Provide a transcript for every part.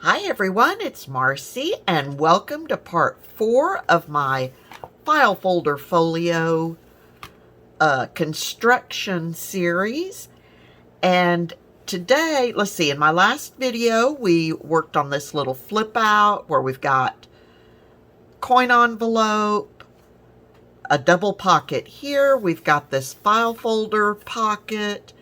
Hi everyone, it's Marcy and welcome to part 4 of my File Folder Folio construction series. And today, let's see, in my last video we worked on this little flip out where we've got coin envelope, a double pocket here, we've got this file folder pocket,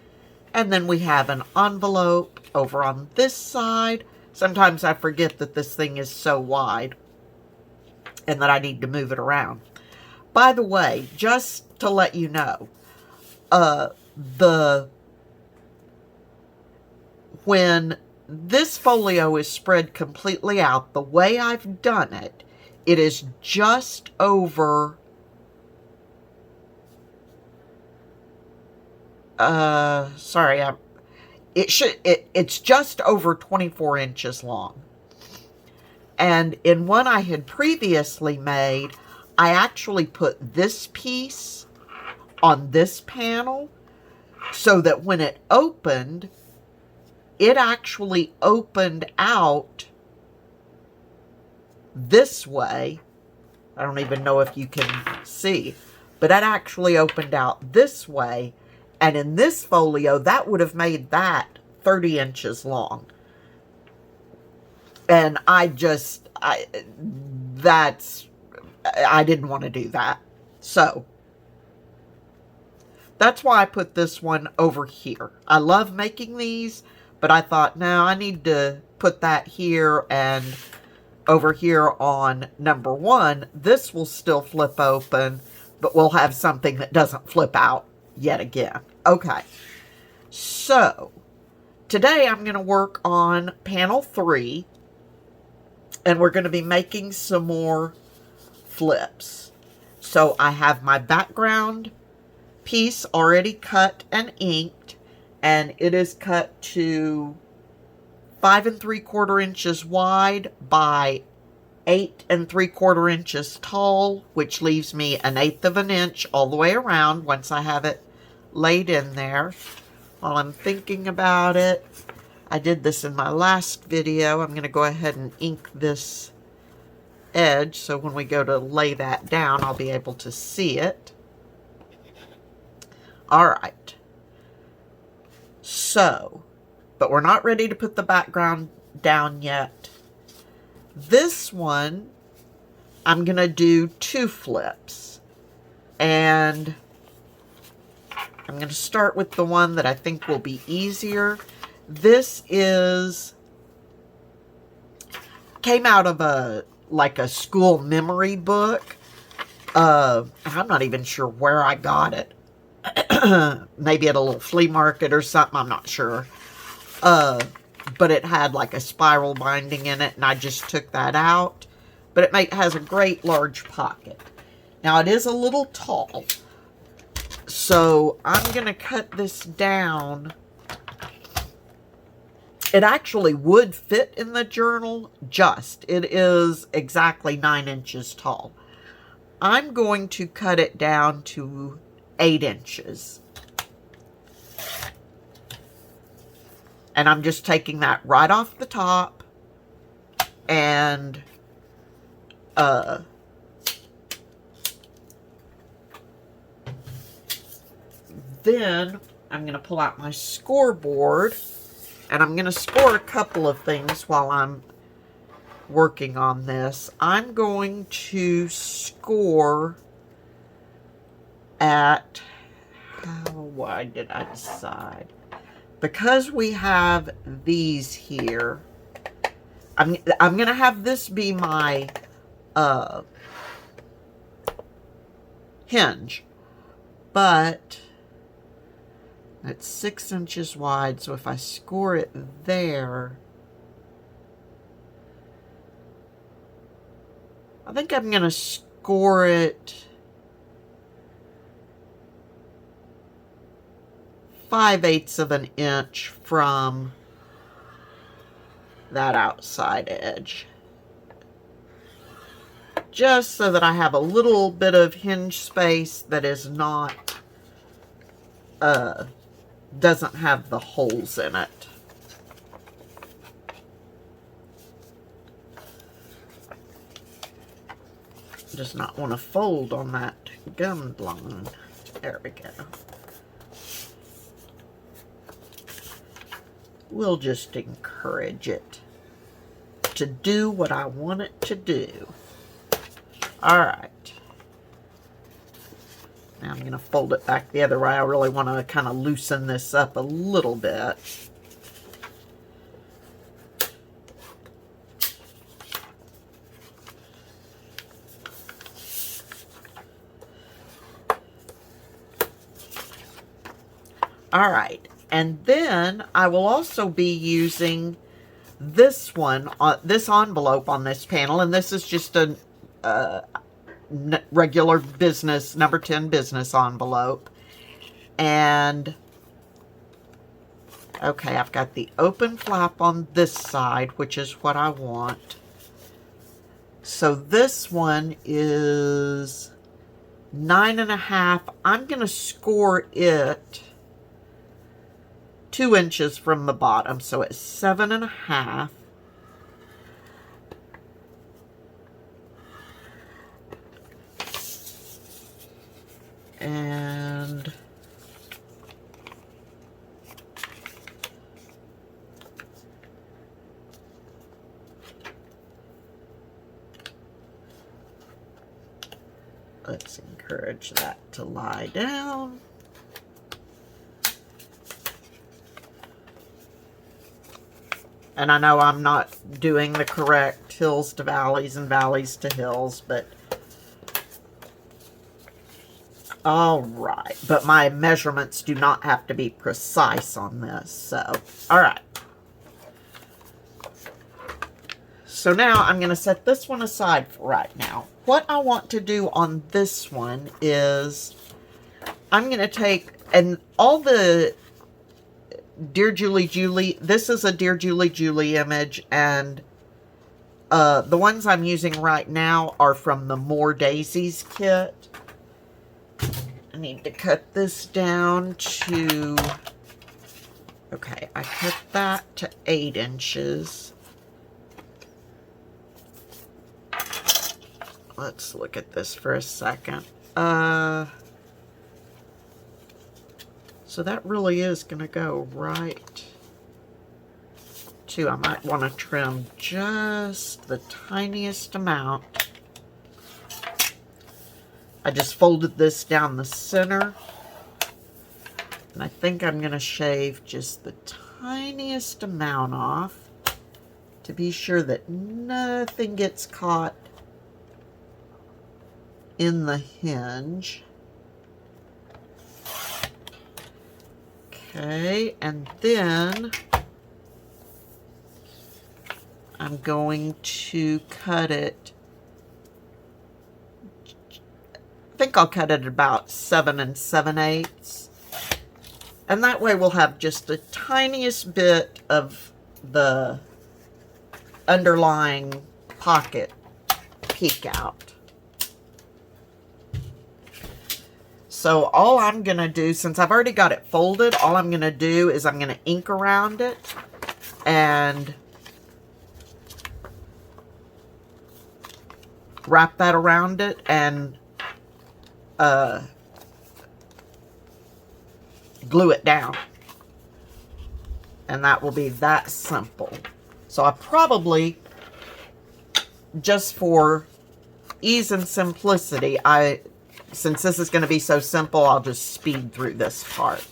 and then we have an envelope over on this side. Sometimes I forget that this thing is so wide and that I need to move it around. By the way, just to let you know, when this folio is spread completely out, the way I've done it, it is just over it's just over 24 inches long. And in one I had previously made, I actually put this piece on this panel so that when it opened, it actually opened out this way. I don't even know if you can see, but it actually opened out this way. And in this folio, that would have made that 30 inches long. And I didn't want to do that. So that's why I put this one over here. I love making these, but I thought, no, I need to put that here, and over here on number 1, this will still flip open, but we'll have something that doesn't flip out yet again. Okay, so today I'm going to work on panel 3, and we're going to be making some more flips. So I have my background piece already cut and inked, and it is cut to 5 3/4 inches wide by 8 3/4 inches tall, which leaves me 1/8 of an inch all the way around once I have it laid in there. While I'm thinking about it, I did this in my last video. I'm going to go ahead and ink this edge so when we go to lay that down, I'll be able to see it. All right. So, but we're not ready to put the background down yet. This one, I'm going to do 2 flips. And I'm going to start with the one that I think will be easier. This came out of a school memory book. I'm not even sure where I got it. Maybe at a little flea market or something, I'm not sure. But it had like a spiral binding in it, and I just took that out. But it has a great large pocket. Now it is a little tall, so I'm going to cut this down. It actually would fit in the journal, it is exactly 9 inches tall. I'm going to cut it down to 8 inches. And I'm just taking that right off the top, and then I'm going to pull out my scoreboard, and I'm going to score a couple of things while I'm working on this. I'm going to score at, how wide did I decide? Because we have these here, I'm going to have this be my hinge, but it's 6 inches wide, so if I score it there, I think I'm going to score it 5/8 of an inch from that outside edge. Just so that I have a little bit of hinge space that is not, doesn't have the holes in it. Does not want to fold on that gum line. There we go. We'll just encourage it to do what I want it to do. All right. Now I'm going to fold it back the other way. I really want to kind of loosen this up a little bit. All right, and then I will also be using this one, this envelope on this panel, and this is just a regular business, number 10 business envelope. And, okay, I've got the open flap on this side, which is what I want. So this one is 9.5. I'm going to score it 2 inches from the bottom, so it's 7.5. And let's encourage that to lie down. And I know I'm not doing the correct hills to valleys and valleys to hills, but all right. But my measurements do not have to be precise on this, so all right. So now I'm going to set this one aside for right now. What I want to do on this one is I'm going to take, and all the Dear Julie Julie, this is a Dear Julie Julie image, and the ones I'm using right now are from the More Daisies kit. I need to cut this down to, okay, I cut that to 8 inches. Let's look at this for a second. So that really is going to go right to, I might want to trim just the tiniest amount. I just folded this down the center. And I think I'm going to shave just the tiniest amount off to be sure that nothing gets caught in the hinge. Okay, and then I'm going to cut it, I think I'll cut it about 7 7/8. And that way we'll have just the tiniest bit of the underlying pocket peek out. So all I'm going to do, since I've already got it folded, all I'm going to do is I'm going to ink around it and wrap that around it and glue it down. And that will be that simple. So I probably, just for ease and simplicity, since this is going to be so simple, I'll just speed through this part.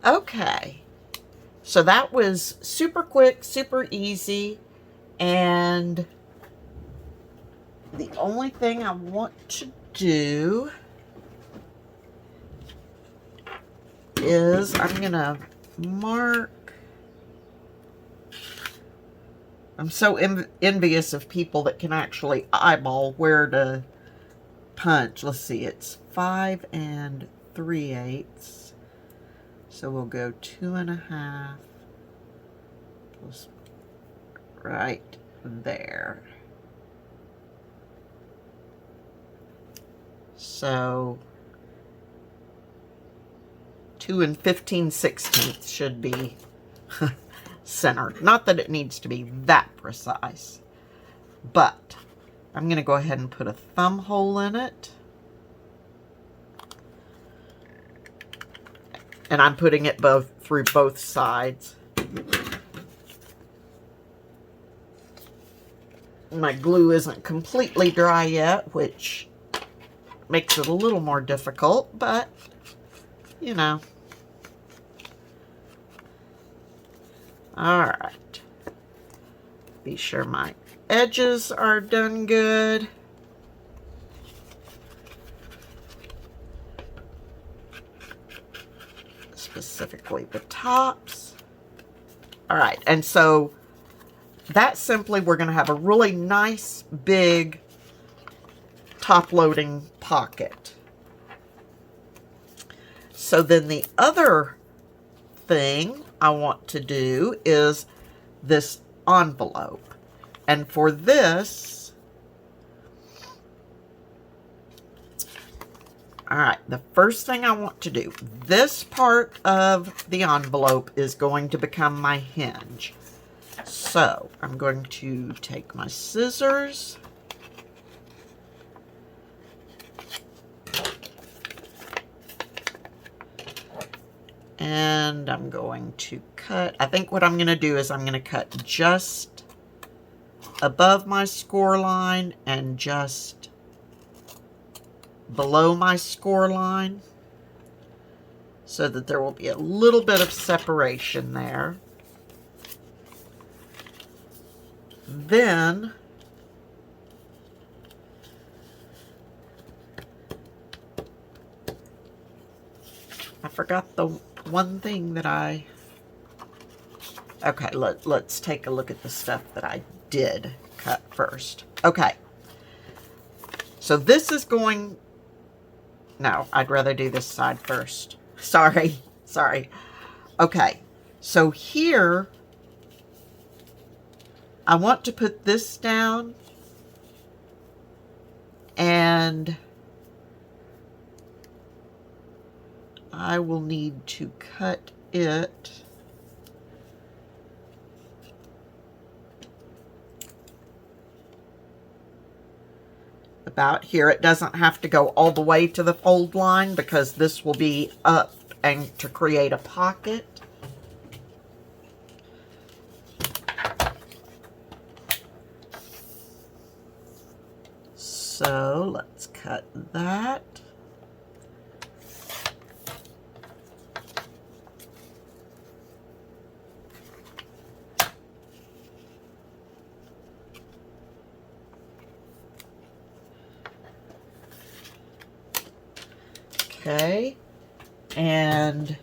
Okay, so that was super quick, super easy, and the only thing I want to do is I'm going to mark I'm so envious of people that can actually eyeball where to punch. Let's see, it's 5 3/8. So we'll go 2.5 plus right there. So 2 15/16 should be centered. Not that it needs to be that precise, but I'm going to go ahead and put a thumb hole in it. And I'm putting it through both sides. My glue isn't completely dry yet, which makes it a little more difficult, but you know. All right. Be sure my edges are done good. Specifically the tops. All right, and so that simply, we're going to have a really nice big top-loading pocket. So then the other thing I want to do is this envelope. And for this, all right, the first thing I want to do, this part of the envelope is going to become my hinge. So I'm going to take my scissors and I'm going to cut. I think what I'm going to do is I'm going to cut just above my score line and just below my score line so that there will be a little bit of separation there. Then I forgot the one thing that okay, let's take a look at the stuff that I did cut first. Okay, so this is going, no, I'd rather do this side first. Sorry. Okay, so here I want to put this down, and I will need to cut it about here. It doesn't have to go all the way to the fold line because this will be up and to create a pocket. So let's cut that. Okay, and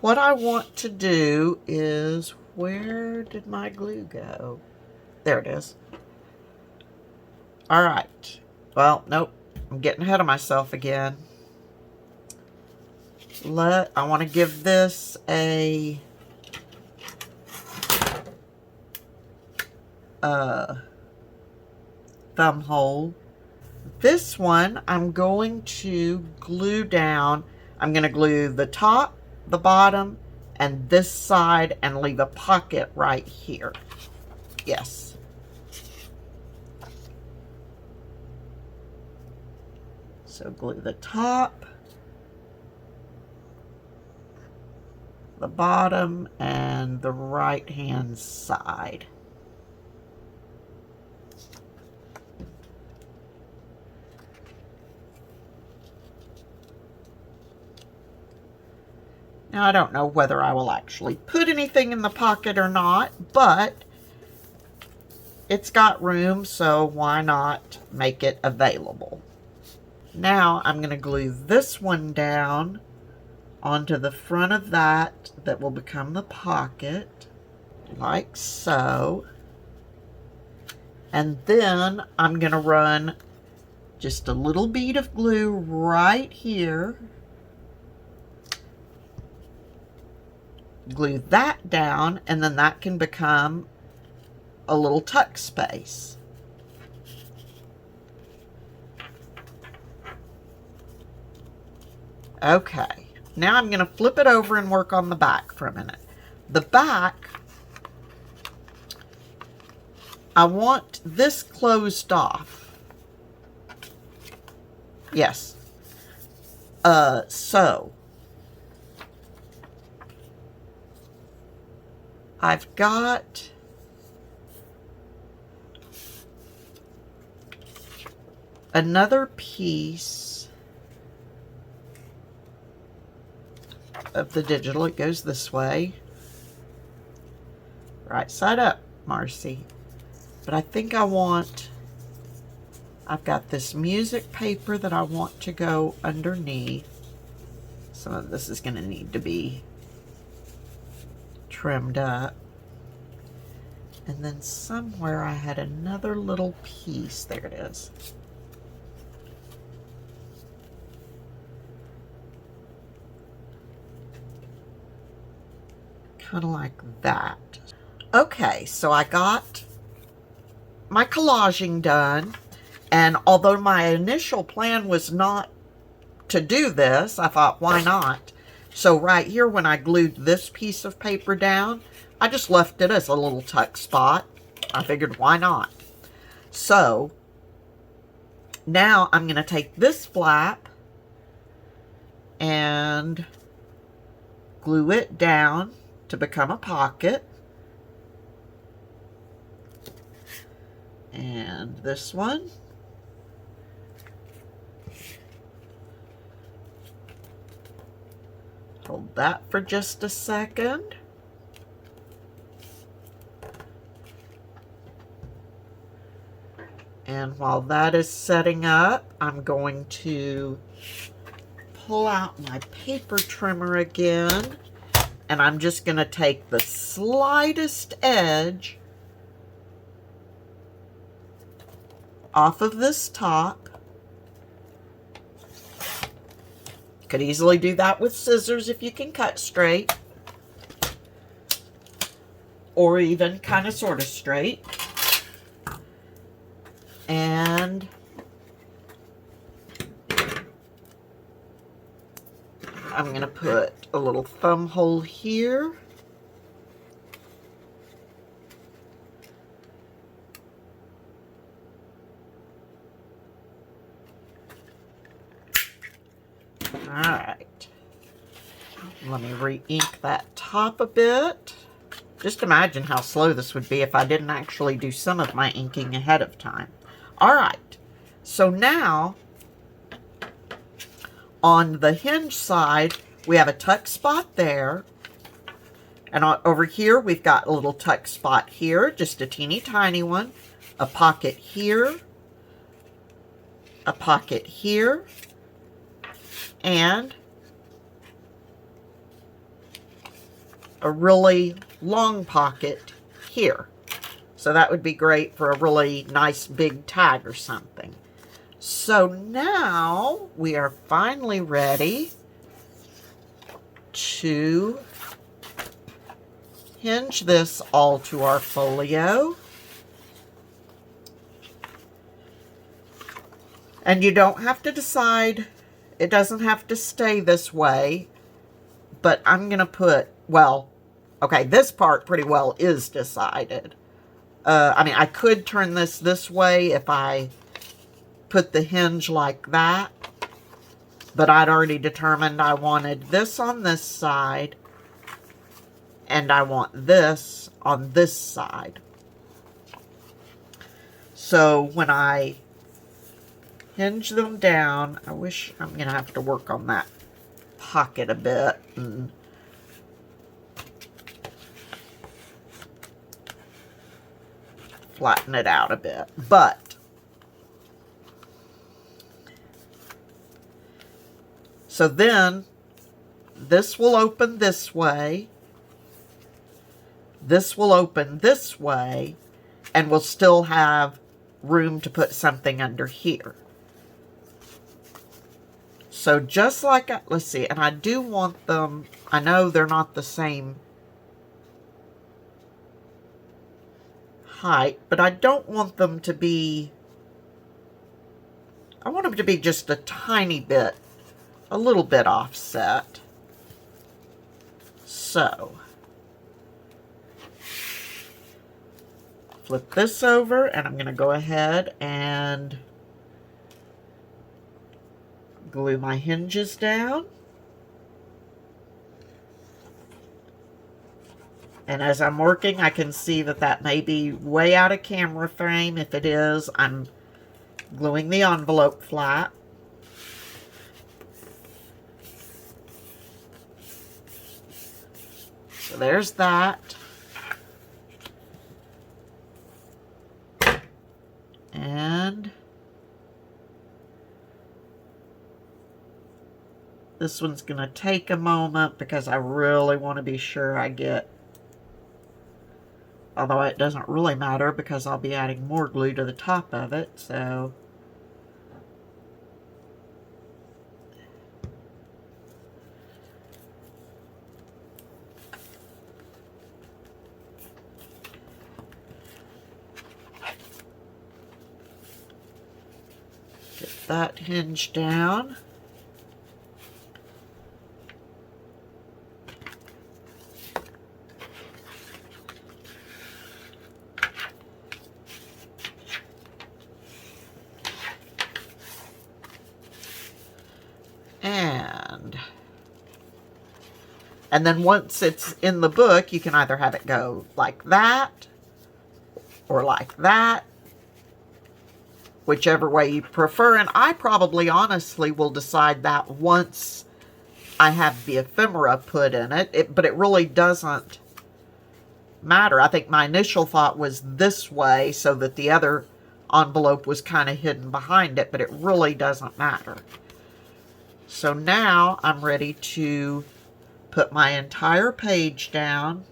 what I want to do is, where did my glue go? There it is. All right. Well, nope. I'm getting ahead of myself again. I want to give this a thumb hole. This one I'm going to glue down. I'm going to glue the top, the bottom, and this side and leave a pocket right here. Yes. So glue the top, the bottom, and the right-hand side. Now, I don't know whether I will actually put anything in the pocket or not, but it's got room, so why not make it available? Now, I'm going to glue this one down onto the front of that will become the pocket. like so. And then I'm going to run just a little bead of glue right here. Glue that down, and then that can become a little tuck space. Okay, now I'm going to flip it over and work on the back for a minute. The back, I want this closed off. Yes. So I've got another piece of the digital. It goes this way. Right side up, Marcy. But I think I've got this music paper that I want to go underneath. Some of this is going to need to be trimmed up. And then somewhere I had another little piece. There it is. Kind of like that. Okay, so I got my collaging done, and although my initial plan was not to do this, I thought, why not? So right here, when I glued this piece of paper down, I just left it as a little tuck spot. I figured, why not? So now I'm going to take this flap and glue it down to become a pocket. And this one. Hold that for just a second. And while that is setting up, I'm going to pull out my paper trimmer again, and I'm just going to take the slightest edge off of this top. Could easily do that with scissors if you can cut straight, or even kind of sort of straight. And I'm going to put a little thumb hole here. Alright, let me re-ink that top a bit. Just imagine how slow this would be if I didn't actually do some of my inking ahead of time. Alright, so now on the hinge side, we have a tuck spot there. And over here, we've got a little tuck spot here, just a teeny tiny one. A pocket here. A pocket here. And a really long pocket here. So that would be great for a really nice big tag or something. So now we are finally ready to hinge this all to our folio. And you don't have to decide, it doesn't have to stay this way, but I'm going to put, well, okay, this part pretty well is decided. I mean, I could turn this way if I put the hinge like that, but I'd already determined I wanted this on this side, and I want this on this side. So when I hinge them down, I wish I'm going to have to work on that pocket a bit and flatten it out a bit. But so then this will open this way. This will open this way, and we'll still have room to put something under here. So just like, let's see, and I do want them, I know they're not the same height, but I don't want them to be, I want them to be just a tiny bit, a little bit offset. So, flip this over, and I'm going to go ahead and glue my hinges down. And as I'm working, I can see that that may be way out of camera frame. If it is, I'm gluing the envelope flat. So there's that. And this one's going to take a moment because I really want to be sure I get, although it doesn't really matter because I'll be adding more glue to the top of it, so. Get that hinge down. And then once it's in the book, you can either have it go like that or like that, whichever way you prefer. And I probably honestly will decide that once I have the ephemera put in it, but it really doesn't matter. I think my initial thought was this way so that the other envelope was kind of hidden behind it, but it really doesn't matter. So now I'm ready to put my entire page down,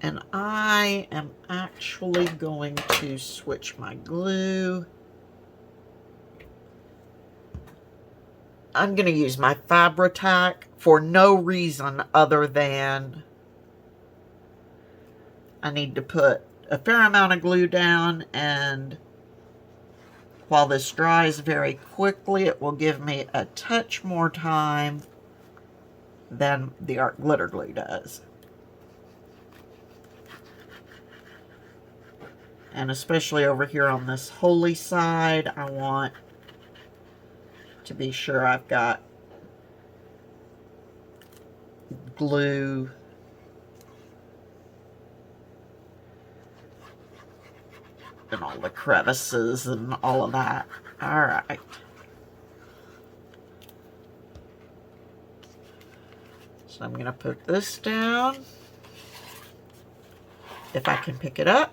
and I am actually going to switch my glue. I'm going to use my Fabri-Tac for no reason other than I need to put a fair amount of glue down, and while this dries very quickly, it will give me a touch more time than the art glitter glue does. And especially over here on this holy side, I want to be sure I've got glue and all the crevices and all of that. All right. So I'm going to put this down, if I can pick it up,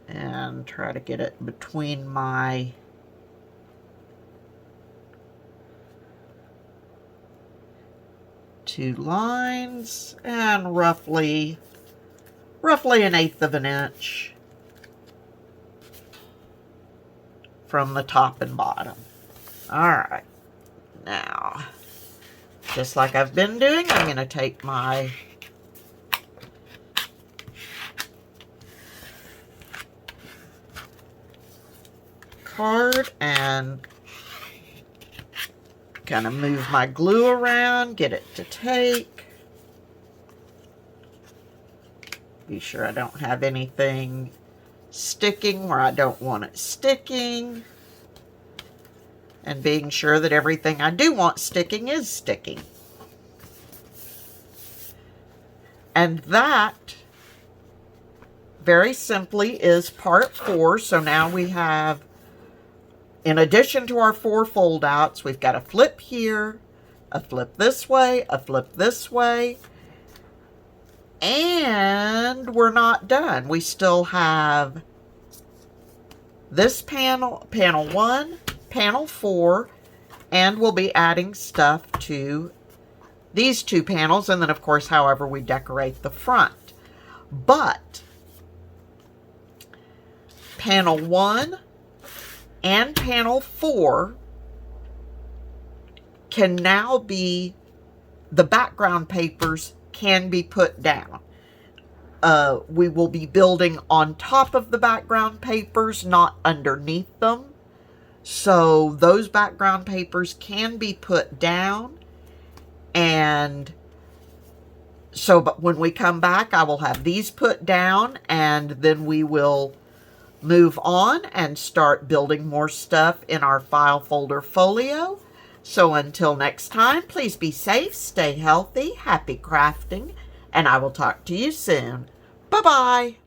and try to get it between my two lines, and roughly 1/8 of an inch from the top and bottom. All right. Now, just like I've been doing, I'm going to take my card and kind of move my glue around, get it to take. Be sure I don't have anything sticking where I don't want it sticking. And being sure that everything I do want sticking is sticking. And that, very simply, is part 4. So now we have, in addition to our 4 fold outs, we've got a flip here, a flip this way, a flip this way. And we're not done. We still have this panel, panel 1, panel 4, and we'll be adding stuff to these two panels, and then of course however we decorate the front. But panel 1 and panel 4 can now be, the background papers can be put down. We will be building on top of the background papers, not underneath them. So those background papers can be put down. And so, but when we come back, I will have these put down, and then we will move on and start building more stuff in our file folder folio. So until next time, please be safe, stay healthy, happy crafting, and I will talk to you soon. Bye-bye.